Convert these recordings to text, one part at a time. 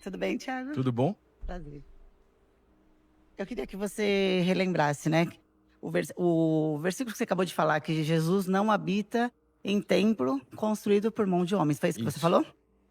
Tudo bem, Thiago? Tudo bom? Prazer. Eu queria que você relembrasse, né, o versículo que você acabou de falar, que Jesus não habita em templo construído por mão de homens. Foi isso que você Isso. falou?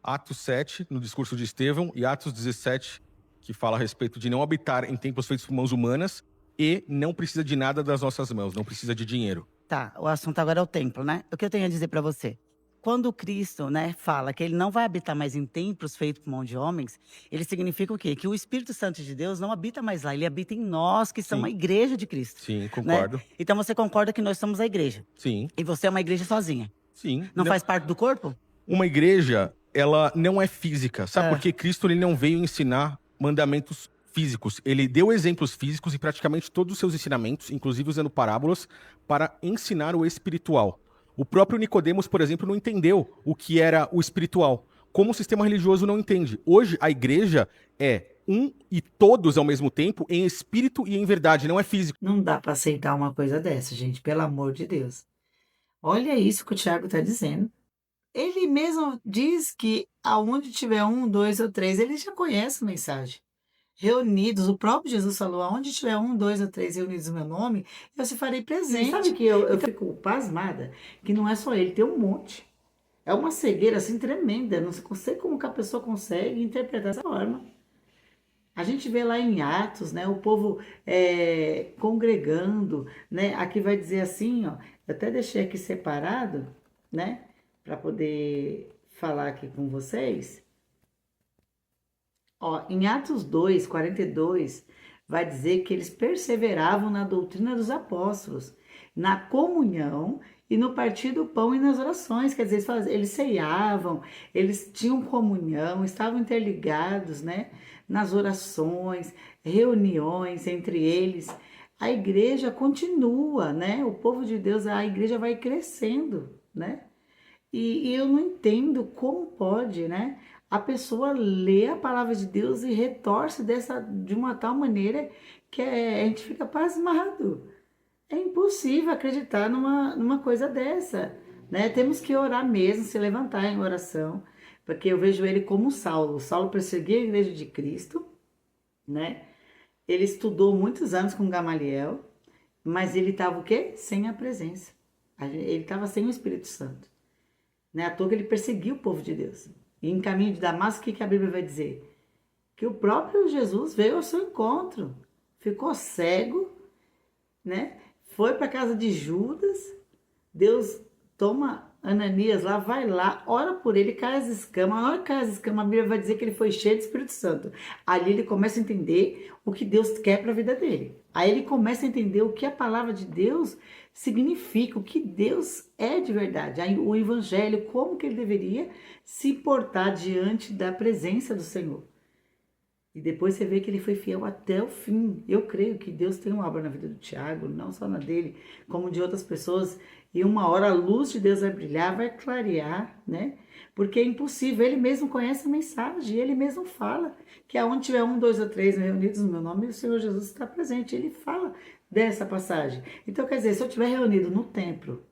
Atos 7, no discurso de Estevão, e Atos 17, que fala a respeito de não habitar em templos feitos por mãos humanas e não precisa de nada das nossas mãos, não precisa de dinheiro. Tá, o assunto agora é o templo, né? O que eu tenho a dizer para você? Quando Cristo, né, fala que ele não vai habitar mais em templos feitos por mão de homens, ele significa o quê? Que o Espírito Santo de Deus não habita mais lá, ele habita em nós, que somos a Sim, igreja de Cristo, sim, né? concordo. Então você concorda que nós somos a igreja, Sim, e você é uma igreja sozinha. sim. Não faz parte do corpo? Uma igreja, ela não é física. Sabe por Ah, quê? Cristo ele não veio ensinar mandamentos físicos. Ele deu exemplos físicos e praticamente todos os seus ensinamentos, inclusive usando parábolas, para ensinar o espiritual. O próprio Nicodemos, por exemplo, não entendeu o que era o espiritual. Como o sistema religioso não entende. Hoje, a igreja é um e todos ao mesmo tempo, em espírito e em verdade, não é físico. Não dá para aceitar uma coisa dessa, gente, pelo amor de Deus. Olha isso que o Tiago está dizendo. Ele mesmo diz que aonde tiver um, dois ou três, ele já conhece a mensagem. Reunidos, o próprio Jesus falou: aonde tiver um, dois ou três reunidos no meu nome, eu se farei presente. E sabe que eu fico pasmada? Que não é só ele, tem um monte. É uma cegueira assim tremenda. Não sei como que a pessoa consegue interpretar dessa forma. A gente vê lá em Atos, né, o povo congregando, né? Aqui vai dizer assim, ó, eu até deixei aqui separado, né, para poder falar aqui com vocês. Ó, em Atos 2, 42, vai dizer que eles perseveravam na doutrina dos apóstolos, na comunhão e no partir do pão e nas orações. Quer dizer, eles ceiavam, eles tinham comunhão, estavam interligados, né? Nas orações, reuniões entre eles. A igreja continua, né? O povo de Deus, a igreja vai crescendo, né? E eu não entendo como pode, né? A pessoa lê a palavra de Deus e retorce de uma tal maneira que a gente fica pasmado. É impossível acreditar numa coisa dessa, né? Temos que orar mesmo, se levantar em oração, porque eu vejo ele como Saulo. Saulo perseguia a igreja de Cristo, né? Ele estudou muitos anos com Gamaliel, mas ele estava o quê? Sem a presença. Ele estava sem o Espírito Santo. Né? À toa que ele perseguiu o povo de Deus. E em caminho de Damasco, o que a Bíblia vai dizer? Que o próprio Jesus veio ao seu encontro, ficou cego, né? Foi para a casa de Judas, Deus toma Ananias lá, vai lá, ora por ele, cai as escamas. Na hora que cai as escamas, a Bíblia vai dizer que ele foi cheio do Espírito Santo. Ali ele começa a entender o que Deus quer para a vida dele. Aí ele começa a entender o que a palavra de Deus significa, o que Deus é de verdade. Aí o evangelho, como que ele deveria se portar diante da presença do Senhor. E depois você vê que ele foi fiel até o fim. Eu creio que Deus tem uma obra na vida do Tiago, não só na dele, como de outras pessoas. E uma hora a luz de Deus vai brilhar, vai clarear, né? Porque é impossível. Ele mesmo conhece a mensagem, ele mesmo fala que aonde tiver um, dois ou três reunidos no meu nome, o Senhor Jesus está presente. Ele fala dessa passagem. Então, quer dizer, se eu estiver reunido no templo,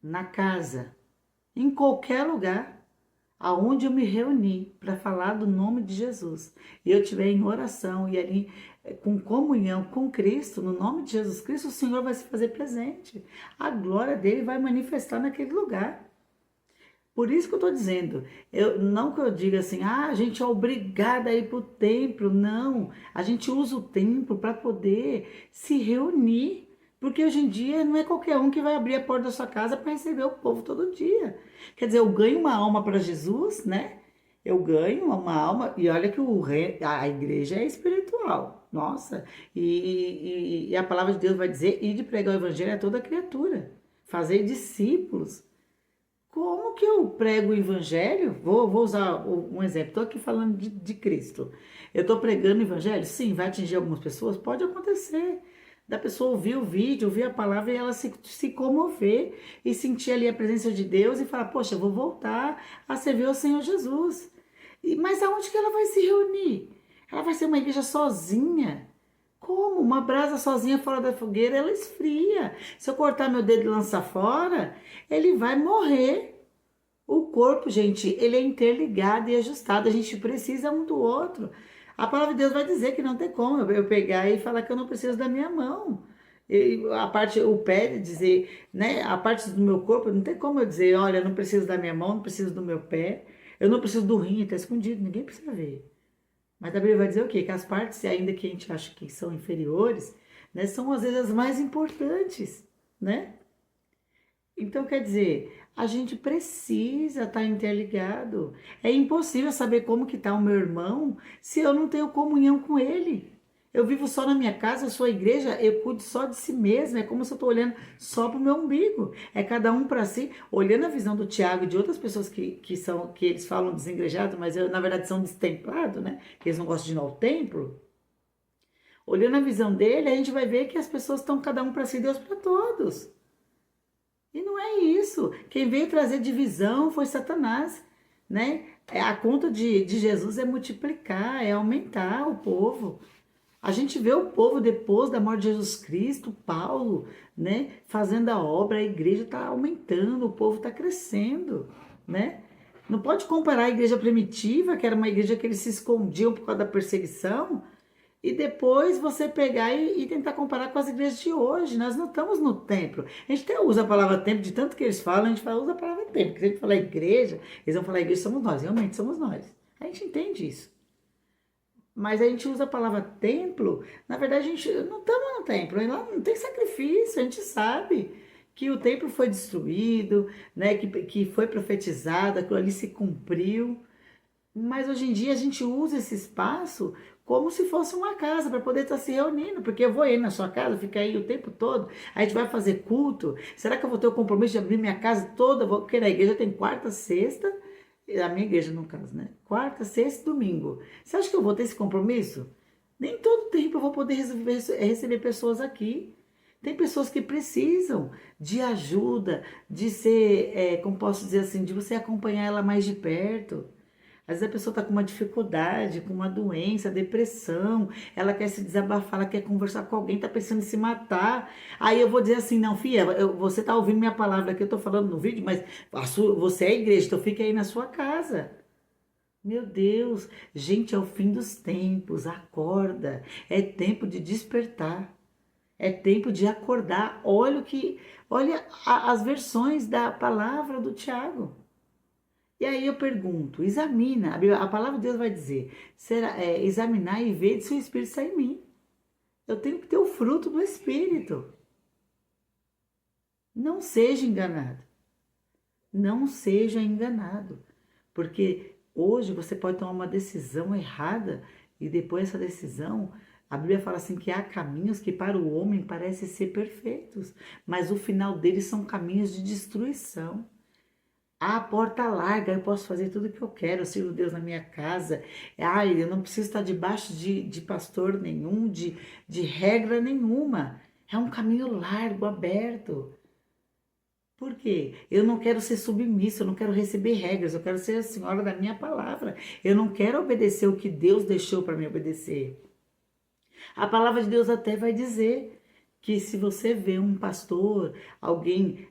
na casa, em qualquer lugar, aonde eu me reuni para falar do nome de Jesus, e eu estiver em oração e ali com comunhão com Cristo, no nome de Jesus Cristo, o Senhor vai se fazer presente. A glória dele vai manifestar naquele lugar. Por isso que eu estou dizendo, não que eu diga assim, a gente é obrigada a ir para o templo, não. A gente usa o templo para poder se reunir. Porque hoje em dia não é qualquer um que vai abrir a porta da sua casa para receber o povo todo dia. Quer dizer, eu ganho uma alma para Jesus, né? Eu ganho uma alma, e olha que a igreja é espiritual, nossa. E a palavra de Deus vai dizer, de pregar o evangelho a toda criatura, fazer discípulos. Como que eu prego o evangelho? Vou usar um exemplo. Estou aqui falando de Cristo. Eu estou pregando o evangelho? Sim, vai atingir algumas pessoas? Pode acontecer. Da pessoa ouvir o vídeo, ouvir a palavra e ela se comover e sentir ali a presença de Deus e falar, poxa, eu vou voltar a servir ao Senhor Jesus. Mas aonde que ela vai se reunir? Ela vai ser uma igreja sozinha? Como? Uma brasa sozinha fora da fogueira, ela esfria. Se eu cortar meu dedo e lançar fora, ele vai morrer. O corpo, gente, ele é interligado e ajustado. A gente precisa um do outro. A palavra de Deus vai dizer que não tem como eu pegar e falar que eu não preciso da minha mão. E a parte, o pé, dizer, né? A parte do meu corpo, não tem como eu dizer, olha, eu não preciso da minha mão, não preciso do meu pé, eu não preciso do rim, está escondido, ninguém precisa ver. Mas a Bíblia vai dizer o quê? Que as partes, ainda que a gente acha que são inferiores, né, são às vezes as mais importantes, né? Então, quer dizer, a gente precisa estar interligado. É impossível saber como que está o meu irmão se eu não tenho comunhão com ele. Eu vivo só na minha casa, eu sou a igreja, eu cuido só de si mesmo. É como se eu estou olhando só para o meu umbigo. É cada um para si, olhando a visão do Tiago e de outras pessoas que eles falam desengrejado, mas na verdade são destemplados, né? Que eles não gostam de ir ao templo. Olhando a visão dele, a gente vai ver que as pessoas estão cada um para si, Deus para todos. E não é isso. Quem veio trazer divisão foi Satanás, né? A conta de Jesus é multiplicar, é aumentar o povo. A gente vê o povo depois da morte de Jesus Cristo, Paulo, né? Fazendo a obra, a igreja está aumentando, o povo está crescendo, né? Não pode comparar a igreja primitiva, que era uma igreja que eles se escondiam por causa da perseguição, e depois você pegar e tentar comparar com as igrejas de hoje. Nós não estamos no templo. A gente até usa a palavra templo, de tanto que eles falam, a gente usa a palavra templo. Porque se a gente falar igreja, eles vão falar igreja somos nós. Realmente somos nós. A gente entende isso. Mas a gente usa a palavra templo, na verdade a gente não estamos no templo, lá não tem sacrifício, a gente sabe que o templo foi destruído, né, que foi profetizado, aquilo ali se cumpriu. Mas hoje em dia a gente usa esse espaço como se fosse uma casa para poder estar se reunindo, porque eu vou ir na sua casa, ficar aí o tempo todo, a gente vai fazer culto. Será que eu vou ter o compromisso de abrir minha casa toda? Porque na igreja tem quarta, sexta, a minha igreja no caso, né? Quarta, sexta e domingo. Você acha que eu vou ter esse compromisso? Nem todo tempo eu vou poder receber pessoas aqui. Tem pessoas que precisam de ajuda, de ser, como posso dizer assim, de você acompanhar ela mais de perto. Às vezes a pessoa está com uma dificuldade, com uma doença, depressão, ela quer se desabafar, ela quer conversar com alguém, está pensando em se matar. Aí eu vou dizer assim, não, filha, você está ouvindo minha palavra aqui, eu estou falando no vídeo, mas você é a igreja, então fica aí na sua casa. Meu Deus, gente, é o fim dos tempos, acorda, é tempo de despertar, é tempo de acordar. Olha as versões da palavra do Tiago. E aí eu pergunto, examina, a palavra de Deus vai dizer, examinar e ver se o Espírito está em mim. Eu tenho que ter o fruto do Espírito. Não seja enganado. Não seja enganado. Porque hoje você pode tomar uma decisão errada e depois essa decisão, a Bíblia fala assim que há caminhos que para o homem parecem ser perfeitos, mas o final deles são caminhos de destruição. A porta larga, eu posso fazer tudo o que eu quero, eu sirvo Deus na minha casa. Ai, eu não preciso estar debaixo de pastor nenhum, de regra nenhuma. É um caminho largo, aberto. Por quê? Eu não quero ser submissa, eu não quero receber regras, eu quero ser a senhora da minha palavra. Eu não quero obedecer o que Deus deixou para me obedecer. A palavra de Deus até vai dizer que se você vê um pastor, alguém,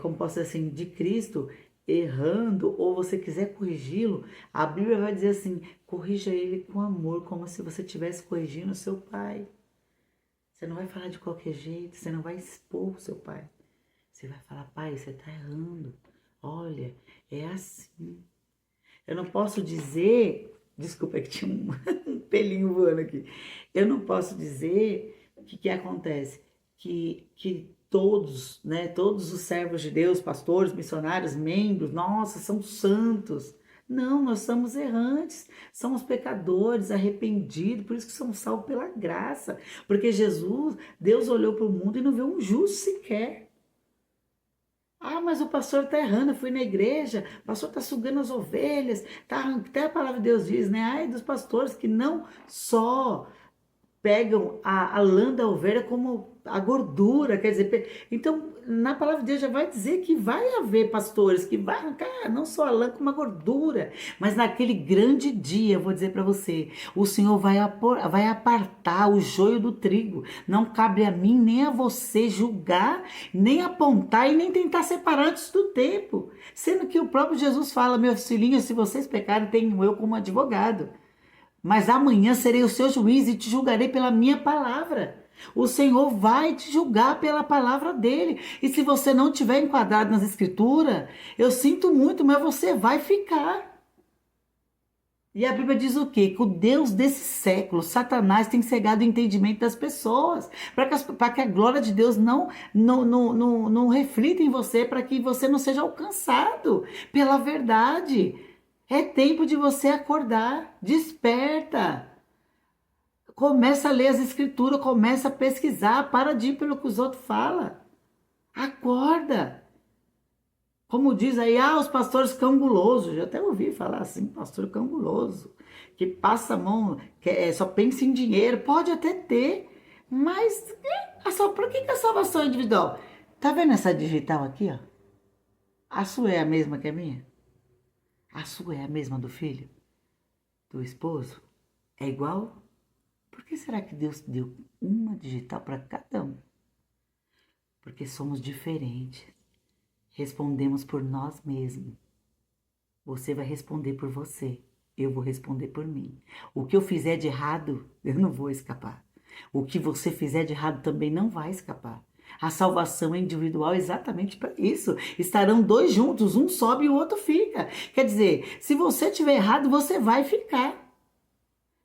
como posso dizer assim, de Cristo, errando, ou você quiser corrigi-lo, a Bíblia vai dizer assim, corrija ele com amor, como se você estivesse corrigindo o seu pai. Você não vai falar de qualquer jeito, você não vai expor o seu pai. Você vai falar, pai, você está errando. Olha, é assim. Eu não posso dizer, desculpa que tinha um pelinho voando aqui. Eu não posso dizer o que acontece? Que todos, né, todos os servos de Deus, pastores, missionários, membros, nossa, são santos. Não, nós somos errantes, somos pecadores, arrependidos, por isso que somos salvos pela graça. Porque Jesus, Deus olhou para o mundo e não viu um justo sequer. Ah, mas o pastor está errando, eu fui na igreja, o pastor está sugando as ovelhas, até a palavra de Deus diz, né? Ai dos pastores que não só pegam a lã da ovelha como a gordura, quer dizer, então na palavra de Deus já vai dizer que vai haver pastores que vai arrancar não só a lã como a gordura, mas naquele grande dia, eu vou dizer para você, o Senhor vai apartar o joio do trigo. Não cabe a mim nem a você julgar, nem apontar e nem tentar separar antes do tempo, sendo que o próprio Jesus fala: meus filhinhos, se vocês pecarem, tenho eu como advogado. Mas amanhã serei o seu juiz e te julgarei pela minha palavra. O Senhor vai te julgar pela palavra dele. E se você não tiver enquadrado nas escrituras, eu sinto muito, mas você vai ficar. E a Bíblia diz o quê? Que o Deus desse século, Satanás, tem cegado o entendimento das pessoas, para que a glória de Deus não reflita em você, para que você não seja alcançado pela verdade. É tempo de você acordar, desperta. Começa a ler as escrituras, começa a pesquisar, para de ir pelo que os outros falam. Acorda. Como diz aí, os pastores cangulosos, já até ouvi falar assim, pastor canguloso, que passa a mão, só pensa em dinheiro, pode até ter, mas por que a salvação é individual? Tá vendo essa digital aqui, ó? A sua é a mesma que a minha? A sua é a mesma do filho? Do esposo? É igual? Por que será que Deus deu uma digital para cada um? Porque somos diferentes. Respondemos por nós mesmos. Você vai responder por você. Eu vou responder por mim. O que eu fizer de errado, eu não vou escapar. O que você fizer de errado também não vai escapar. A salvação é individual exatamente para isso. Estarão dois juntos, um sobe e o outro fica. Quer dizer, se você tiver errado, você vai ficar.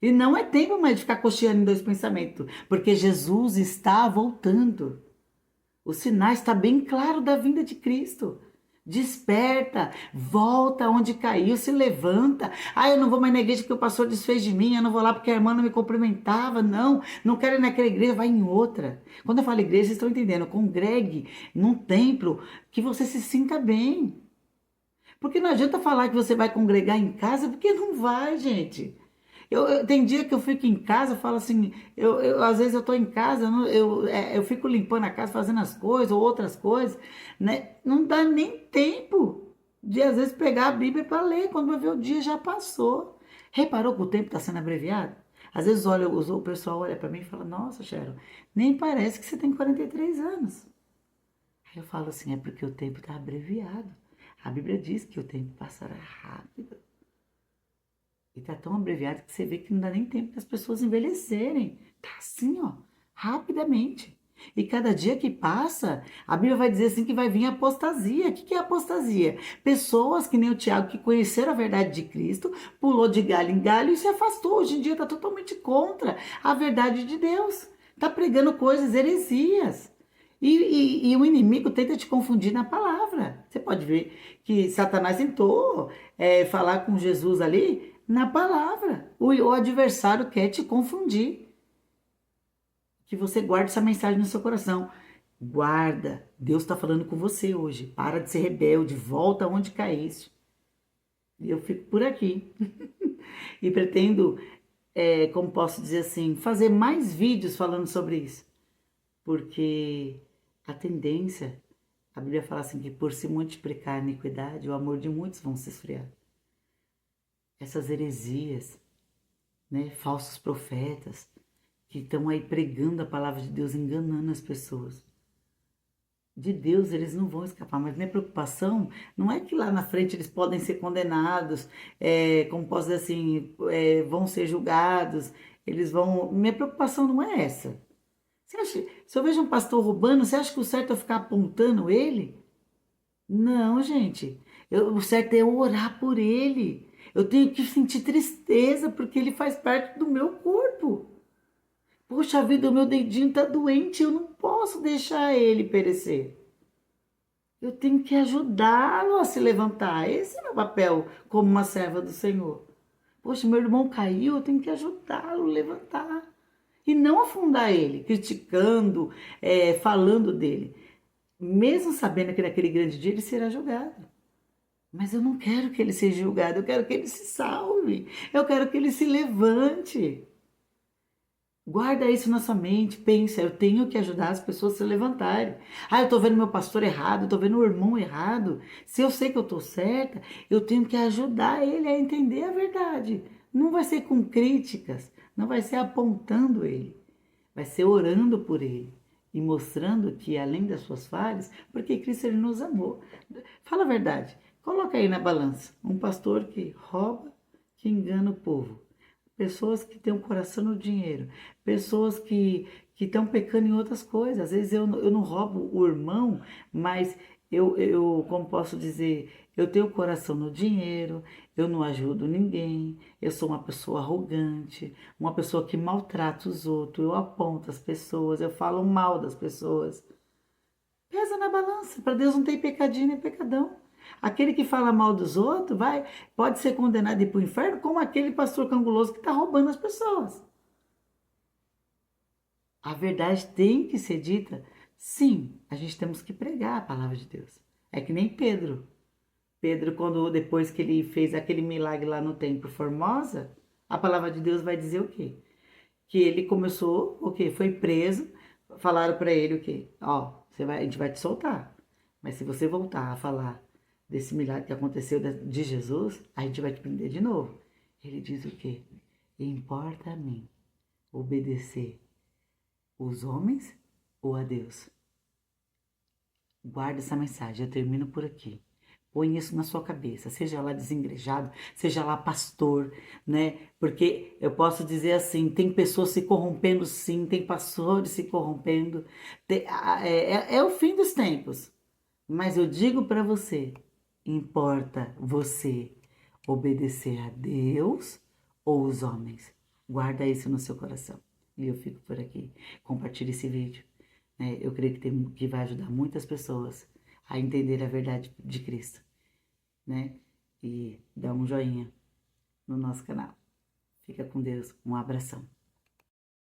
E não é tempo mais de ficar cocheando em dois pensamentos, porque Jesus está voltando. O sinal está bem claro da vinda de Cristo. Desperta, volta onde caiu, se levanta. Eu não vou mais na igreja porque o pastor desfez de mim, eu não vou lá porque a irmã não me cumprimentava. Não quero ir naquela igreja, vai em outra. Quando eu falo igreja, vocês estão entendendo, congregue num templo que você se sinta bem. Porque não adianta falar que você vai congregar em casa, porque não vai, gente. Tem dia que eu fico em casa, eu falo assim, às vezes eu estou em casa, eu fico limpando a casa, fazendo as coisas, ou outras coisas, né? Não dá nem tempo de, às vezes, pegar a Bíblia para ler, quando vai ver o dia já passou. Reparou que o tempo está sendo abreviado? Às vezes o pessoal olha para mim e fala: nossa, Sharon, nem parece que você tem 43 anos. Aí eu falo assim: é porque o tempo está abreviado. A Bíblia diz que o tempo passará rápido. E tá tão abreviado que você vê que não dá nem tempo das pessoas envelhecerem. Tá assim, ó, rapidamente. E cada dia que passa, a Bíblia vai dizer assim que vai vir apostasia. O que é apostasia? Pessoas que nem o Tiago, que conheceram a verdade de Cristo, pulou de galho em galho e se afastou. Hoje em dia está totalmente contra a verdade de Deus. Está pregando coisas, heresias. E o inimigo tenta te confundir na palavra. Você pode ver que Satanás tentou falar com Jesus ali na palavra. O adversário quer te confundir. Que você guarde essa mensagem no seu coração. Guarda. Deus está falando com você hoje. Para de ser rebelde. Volta onde caíste. E eu fico por aqui. E pretendo, como posso dizer assim, fazer mais vídeos falando sobre isso. Porque a tendência, a Bíblia fala assim, que por se multiplicar a iniquidade, o amor de muitos vão se esfriar. Essas heresias, né, falsos profetas, que estão aí pregando a palavra de Deus, enganando as pessoas. De Deus eles não vão escapar, mas minha preocupação não é que lá na frente eles podem ser condenados, como posso dizer assim, vão ser julgados, eles vão... Minha preocupação não é essa. Você acha, se eu vejo um pastor roubando, você acha que o certo é ficar apontando ele? Não, gente. O certo é eu orar por ele. Eu tenho que sentir tristeza porque ele faz parte do meu corpo. Poxa vida, o meu dedinho está doente, eu não posso deixar ele perecer. Eu tenho que ajudá-lo a se levantar. Esse é o meu papel como uma serva do Senhor. Poxa, meu irmão caiu, eu tenho que ajudá-lo a levantar. E não afundar ele, criticando, falando dele. Mesmo sabendo que naquele grande dia ele será julgado. Mas eu não quero que ele seja julgado, eu quero que ele se salve. Eu quero que ele se levante. Guarda isso na sua mente, pensa, eu tenho que ajudar as pessoas a se levantarem. Ah, eu tô vendo meu pastor errado, eu tô vendo o irmão errado. Se eu sei que eu tô certa, eu tenho que ajudar ele a entender a verdade. Não vai ser com críticas, não vai ser apontando ele, vai ser orando por ele e mostrando que além das suas falhas, porque Cristo ele nos amou. Fala a verdade. Coloca aí na balança um pastor que rouba, que engana o povo. Pessoas que têm um coração no dinheiro, pessoas que estão pecando em outras coisas. Às vezes eu não roubo o irmão, mas como posso dizer, eu tenho o coração no dinheiro, eu não ajudo ninguém, eu sou uma pessoa arrogante, uma pessoa que maltrata os outros, eu aponto as pessoas, eu falo mal das pessoas. Pesa na balança, para Deus não tem pecadinho nem pecadão. Aquele que fala mal dos outros pode ser condenado a ir para o inferno, como aquele pastor canguloso que está roubando as pessoas. A verdade tem que ser dita. Sim, a gente temos que pregar a palavra de Deus. É que nem Pedro. Pedro, depois que ele fez aquele milagre lá no templo Formosa, a palavra de Deus vai dizer o quê? Que ele começou, o quê? Foi preso, falaram para ele o quê? Ó, a gente vai te soltar. Mas se você voltar a falar desse milagre que aconteceu de Jesus, a gente vai te prender de novo. Ele diz o quê? Importa a mim obedecer os homens ou a Deus? Guarda essa mensagem, eu termino por aqui. Põe isso na sua cabeça, seja lá desengrejado, seja lá pastor, né? Porque eu posso dizer assim, tem pessoas se corrompendo sim, tem pastores se corrompendo. É o fim dos tempos. Mas eu digo para você, importa você obedecer a Deus ou os homens? Guarda isso no seu coração. E eu fico por aqui. Compartilhe esse vídeo, né? Eu creio que vai ajudar muitas pessoas a entender a verdade de Cristo, né? E dá um joinha no nosso canal. Fica com Deus. Um abração.